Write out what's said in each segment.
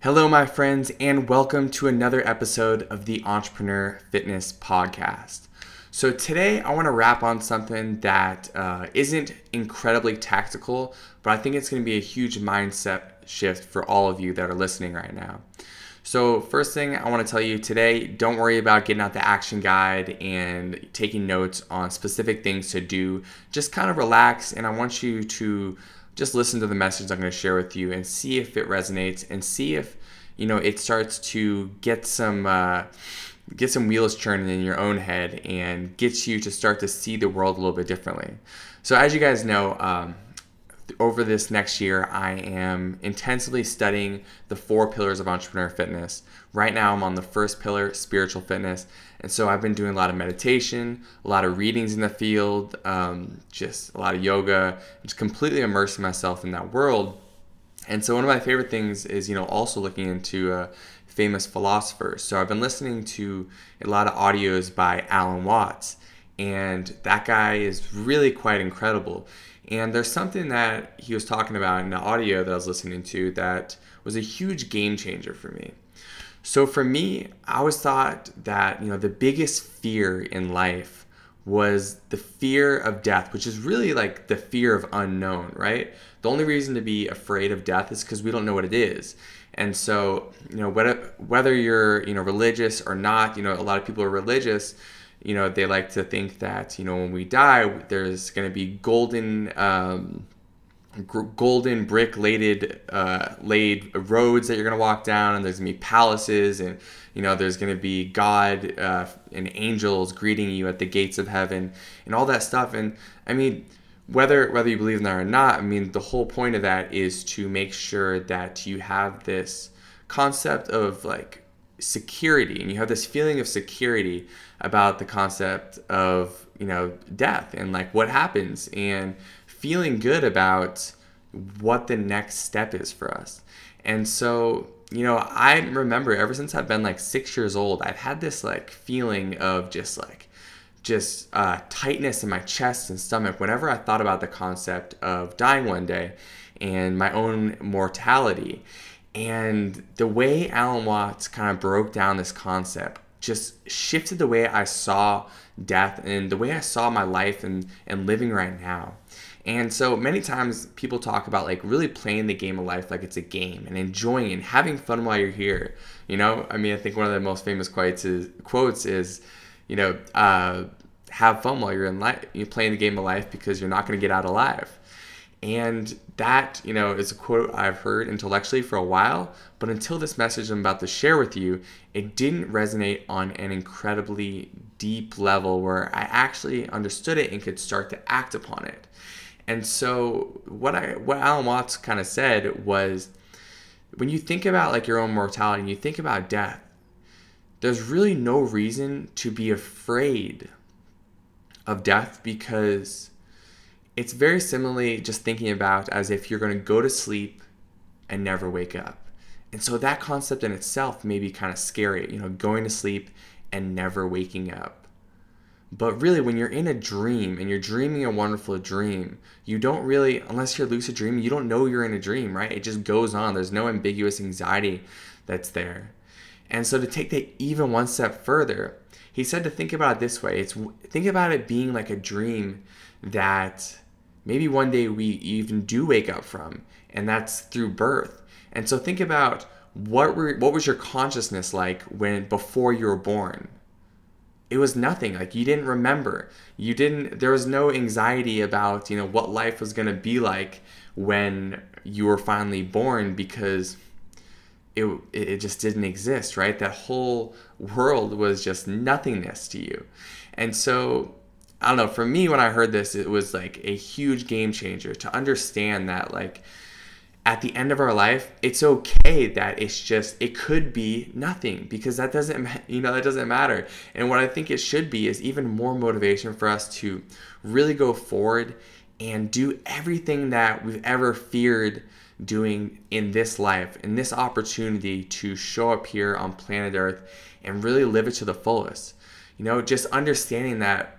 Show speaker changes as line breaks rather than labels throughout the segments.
Hello, my friends, and welcome to another episode of the Entrepreneur Fitness Podcast. So today I want to wrap on something that isn't incredibly tactical, but I think it's going to be a huge mindset shift for all of you that are listening right now. So first thing I want to tell you today, don't worry about getting out the action guide and taking notes on specific things to do. Just kind of relax, and I want you to just listen to the message I'm going to share with you and see if it resonates and see if it starts to get some wheels churning in your own head and gets you to start to see the world a little bit differently. So as you guys know, over this next year, I am intensively studying the 4 pillars of entrepreneur fitness. Right now, I'm on the first pillar, spiritual fitness. And so I've been doing a lot of meditation, a lot of readings in the field, just a lot of yoga, just completely immersing myself in that world. And so one of my favorite things is, also looking into famous philosophers. So I've been listening to a lot of audios by Alan Watts, and that guy is really quite incredible. And there's something that he was talking about in the audio that I was listening to that was a huge game changer for me. So for me, I always thought that, the biggest fear in life was the fear of death, which is really like the fear of unknown, right? The only reason to be afraid of death is because we don't know what it is. And so, whether you're, religious or not, a lot of people are religious. They like to think that, when we die, there's going to be golden brick laid roads that you're going to walk down, and there's going to be palaces, and, there's going to be God and angels greeting you at the gates of heaven and all that stuff. And I mean, whether you believe in that or not, I mean, the whole point of that is to make sure that you have this concept of like security, and you have this feeling of security about the concept of death and like what happens, and feeling good about what the next step is for us. And so I remember ever since I've been like 6 years old, I've had this like feeling of just tightness in my chest and stomach whenever I thought about the concept of dying one day and my own mortality. And the way Alan Watts kind of broke down this concept just shifted the way I saw death and the way I saw my life and living right now. And so many times people talk about like really playing the game of life like it's a game and enjoying and having fun while you're here. I think one of the most famous quotes is have fun while you're in life. You're playing the game of life because you're not going to get out alive. And that, is a quote I've heard intellectually for a while, but until this message I'm about to share with you, it didn't resonate on an incredibly deep level where I actually understood it and could start to act upon it. And so what Alan Watts kind of said was, when you think about like your own mortality and you think about death, there's really no reason to be afraid of death, because it's very similarly just thinking about as if you're going to go to sleep and never wake up. And so that concept in itself may be kind of scary, going to sleep and never waking up. But really, when you're in a dream and you're dreaming a wonderful dream, you don't really, unless you're lucid dreaming, you don't know you're in a dream, right? It just goes on. There's no ambiguous anxiety that's there. And so to take that even one step further, he said to think about it this way. Think about it being like a dream that maybe one day we even do wake up from, and that's through birth. And so think about what was your consciousness like before you were born? It was nothing. Like, you didn't remember. There was no anxiety about, what life was going to be like when you were finally born, because it just didn't exist, right? That whole world was just nothingness to you. And so, I don't know, for me, when I heard this, it was like a huge game changer to understand that, like, at the end of our life, it's okay that it could be nothing, because that doesn't matter. And what I think it should be is even more motivation for us to really go forward and do everything that we've ever feared doing in this life, in this opportunity to show up here on planet Earth and really live it to the fullest. Just understanding that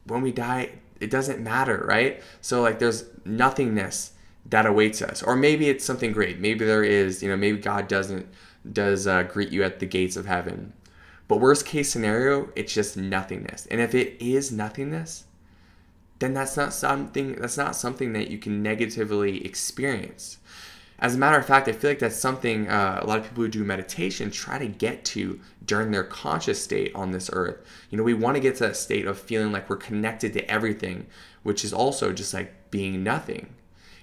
when we die, it doesn't matter, right? So like, there's nothingness that awaits us. Or maybe it's something great. Maybe there is, maybe God does greet you at the gates of heaven. But worst case scenario, it's just nothingness. And if it is nothingness, then that's not something that you can negatively experience. As a matter of fact, I feel like that's something a lot of people who do meditation try to get to during their conscious state on this earth. We want to get to that state of feeling like we're connected to everything, which is also just like being nothing.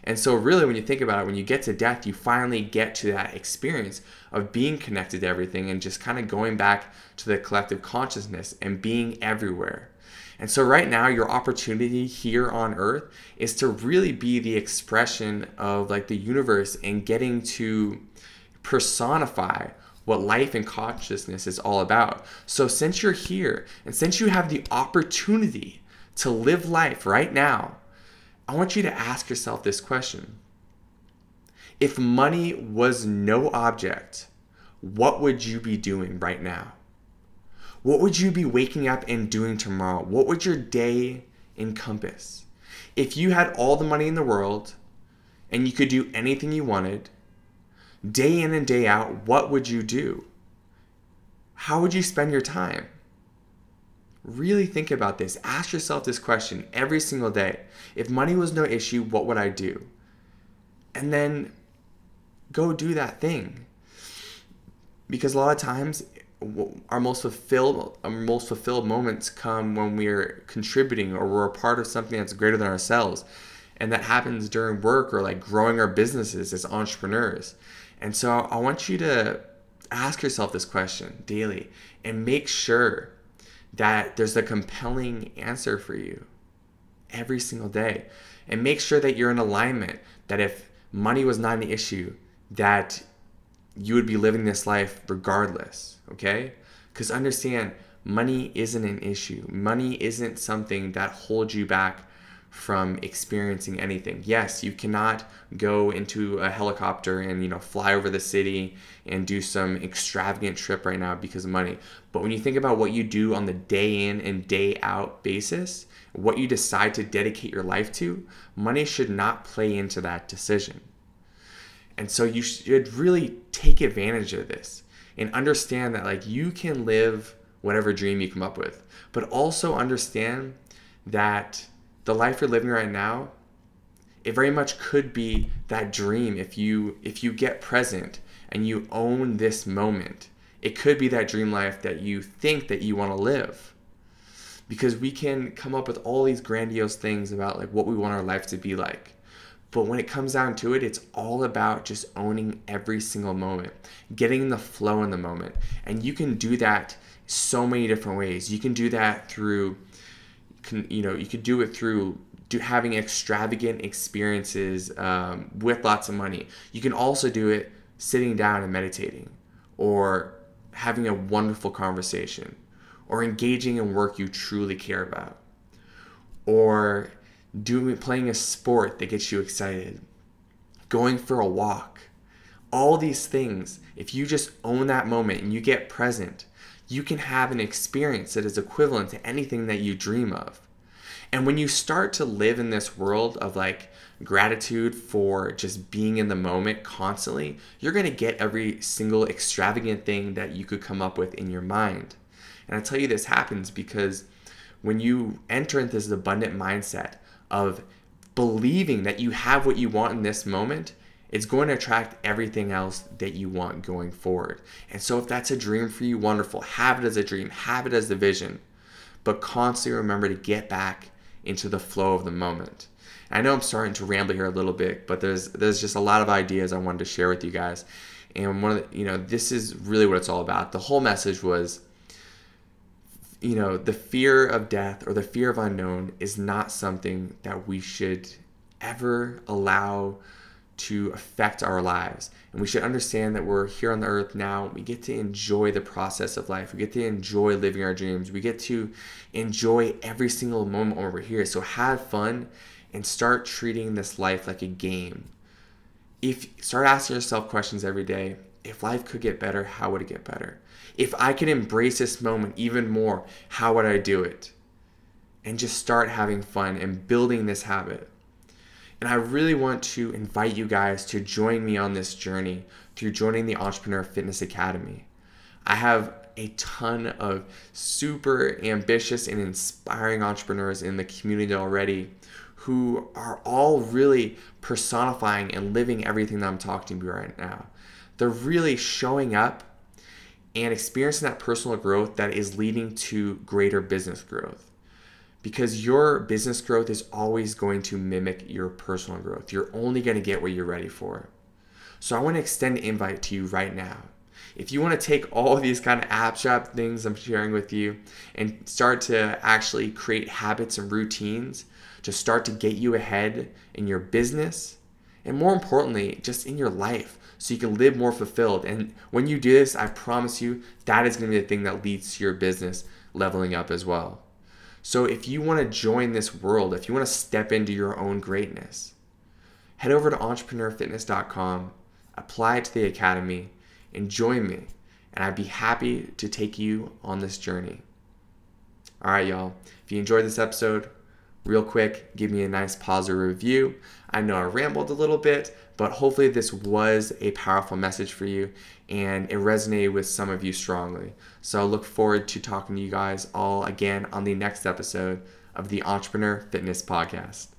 And so really, when you think about it, when you get to death, you finally get to that experience of being connected to everything and just kind of going back to the collective consciousness and being everywhere. And so right now, your opportunity here on earth is to really be the expression of like the universe and getting to personify what life and consciousness is all about. So since you're here and since you have the opportunity to live life right now, I want you to ask yourself this question. If money was no object, what would you be doing right now? What would you be waking up and doing tomorrow? What would your day encompass? If you had all the money in the world and you could do anything you wanted, day in and day out, what would you do? How would you spend your time? Really think about this. Ask yourself this question every single day. If money was no issue, what would I do? And then go do that thing. Because a lot of times, our most fulfilled moments come when we're contributing or we're a part of something that's greater than ourselves. And that happens during work or like growing our businesses as entrepreneurs. And so I want you to ask yourself this question daily and make sure that there's a compelling answer for you every single day. And make sure that you're in alignment, that if money was not an issue, that you would be living this life regardless, okay? Because understand, money isn't an issue. Money isn't something that holds you back from experiencing anything. Yes, you cannot go into a helicopter and fly over the city and do some extravagant trip right now because of money. But when you think about what you do on the day in and day out basis, what you decide to dedicate your life to, money should not play into that decision. And so you should really take advantage of this and understand that like you can live whatever dream you come up with, but also understand that the life you're living right now, it very much could be that dream if you get present and you own this moment. It could be that dream life that you think that you want to live. Because we can come up with all these grandiose things about like what we want our life to be like. But when it comes down to it, it's all about just owning every single moment, getting in the flow in the moment. And you can do that so many different ways. You can do that through, you could do it through having extravagant experiences with lots of money. You can also do it sitting down and meditating, or having a wonderful conversation, or engaging in work you truly care about, or playing a sport that gets you excited, going for a walk. All these things, if you just own that moment and you get present, you can have an experience that is equivalent to anything that you dream of. And when you start to live in this world of like gratitude for just being in the moment constantly, you're going to get every single extravagant thing that you could come up with in your mind. And I tell you this happens because when you enter into this abundant mindset of believing that you have what you want in this moment, it's going to attract everything else that you want going forward. And so if that's a dream for you, wonderful. Have it as a dream. Have it as the vision. But constantly remember to get back into the flow of the moment. And I know I'm starting to ramble here a little bit, but there's just a lot of ideas I wanted to share with you guys. And this is really what it's all about. The whole message was, the fear of death or the fear of unknown is not something that we should ever allow to affect our lives. And we should understand that we're here on the earth now. We get to enjoy the process of life. We get to enjoy living our dreams. We get to enjoy every single moment when we're here. So have fun and start treating this life like a game. Start asking yourself questions every day. If life could get better, how would it get better? If I could embrace this moment even more, how would I do it? And just start having fun and building this habit. And I really want to invite you guys to join me on this journey through joining the Entrepreneur Fitness Academy. I have a ton of super ambitious and inspiring entrepreneurs in the community already who are all really personifying and living everything that I'm talking to you right now. They're really showing up and experiencing that personal growth that is leading to greater business growth. Because your business growth is always going to mimic your personal growth. You're only going to get what you're ready for. So I want to extend an invite to you right now. If you want to take all of these kind of abstract things I'm sharing with you and start to actually create habits and routines to start to get you ahead in your business, and more importantly, just in your life, so you can live more fulfilled. And when you do this, I promise you, that is going to be the thing that leads to your business leveling up as well. So if you want to join this world, if you want to step into your own greatness, head over to entrepreneurfitness.com, apply to the academy, and join me. And I'd be happy to take you on this journey. All right, y'all. If you enjoyed this episode, real quick, give me a nice positive review. I know I rambled a little bit, but hopefully this was a powerful message for you and it resonated with some of you strongly. So I look forward to talking to you guys all again on the next episode of the Entrepreneur Fitness Podcast.